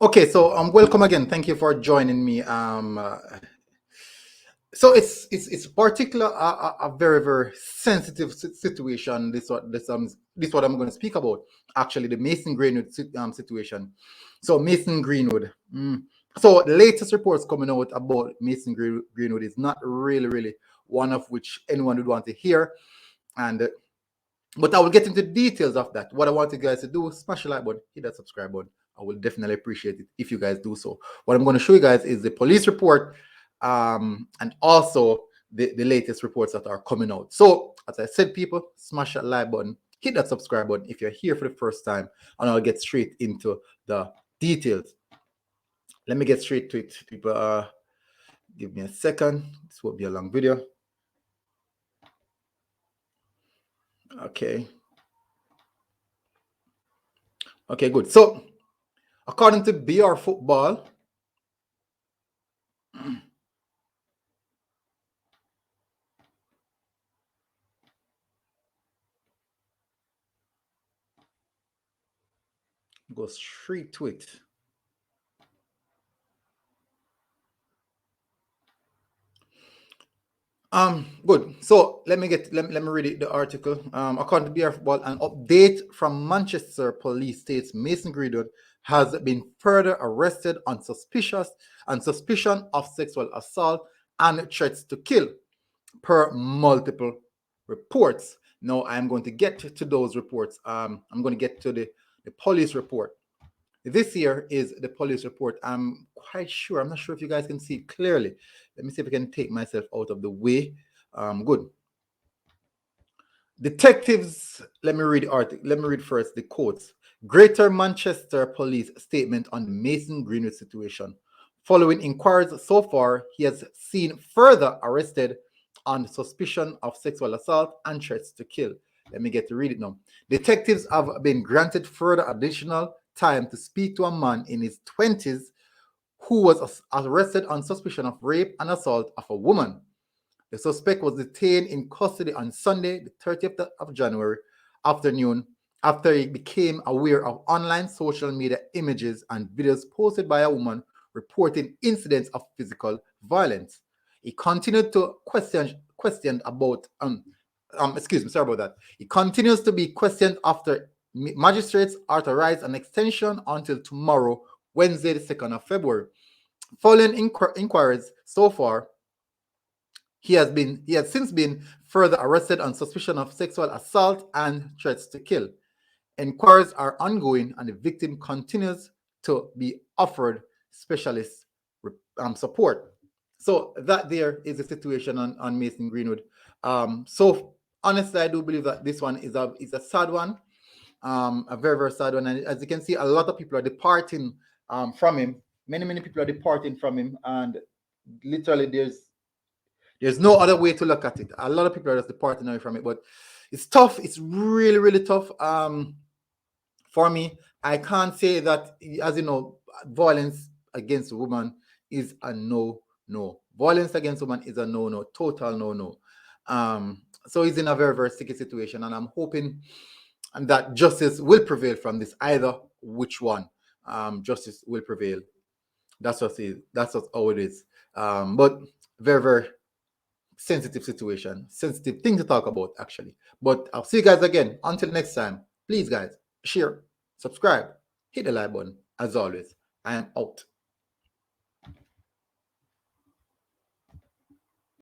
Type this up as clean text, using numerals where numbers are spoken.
Okay, so welcome again. Thank you for joining me. So it's particular a very sensitive situation. This what I'm going to speak about. Actually, the Mason Greenwood situation. So Mason Greenwood. So the latest reports coming out about Mason Greenwood is not really one of which anyone would want to hear, and but I will get into the details of that. What I want you guys to do, smash the like button, hit that subscribe button. I will definitely appreciate it if you guys do so. What I'm going to show you guys is the police report and also the latest reports that are coming out. So, as I said, people, smash that like button, hit that subscribe button if you're here for the first time, and I'll get straight into the details. Let me get straight to it, people. Give me a second. This will be a long video. Okay. Okay, good. So, according to BR Football, go straight to it. Good. So let me read the article. According to BR Football, an update from Manchester Police states Mason Greenwood has been further arrested on suspicion of sexual assault and threats to kill, per multiple reports. Now I'm going to get to those reports. I'm going to get to the police report. This here is the police report. I'm quite sure. I'm not sure if you guys can see it clearly. Let me see if I can take myself out of the way. Good. Detectives, let me read the article. Let me read first the quotes. Greater Manchester Police statement on the Mason Greenwood situation. Following inquiries so far, he has seen further arrested on suspicion of sexual assault and threats to kill. Let me get to read it now. Detectives have been granted further additional time to speak to a man in his 20s who was arrested on suspicion of rape and assault of a woman. The suspect was detained in custody on Sunday, the 30th of January afternoon, after he became aware of online social media images and videos posted by a woman reporting incidents of physical violence. He continued to questioned about excuse me, sorry about that. He continues to be questioned after magistrates authorized an extension until tomorrow, Wednesday, the 2nd of February. Following inquiries so far, he has since been further arrested on suspicion of sexual assault and threats to kill. Inquiries are ongoing and the victim continues to be offered specialist support. So that there is the situation on Mason Greenwood. So honestly, I do believe that this one is a sad one, a very sad one. And as you can see, a lot of people are departing from him. Many people are departing from him, and literally there's no other way to look at it. A lot of people are just departing away from it, but it's tough. It's really tough. For me, I can't say that, as you know, violence against a woman is a no. Violence against women is a no, total no. So he's in a very sticky situation, and I'm hoping that justice will prevail from this. Either which one, justice will prevail. That's what it is. That's how it is. But very sensitive situation, sensitive thing to talk about, actually. But I'll see you guys again. Until next time, please, guys, share, subscribe, hit the like button. As always, I am out.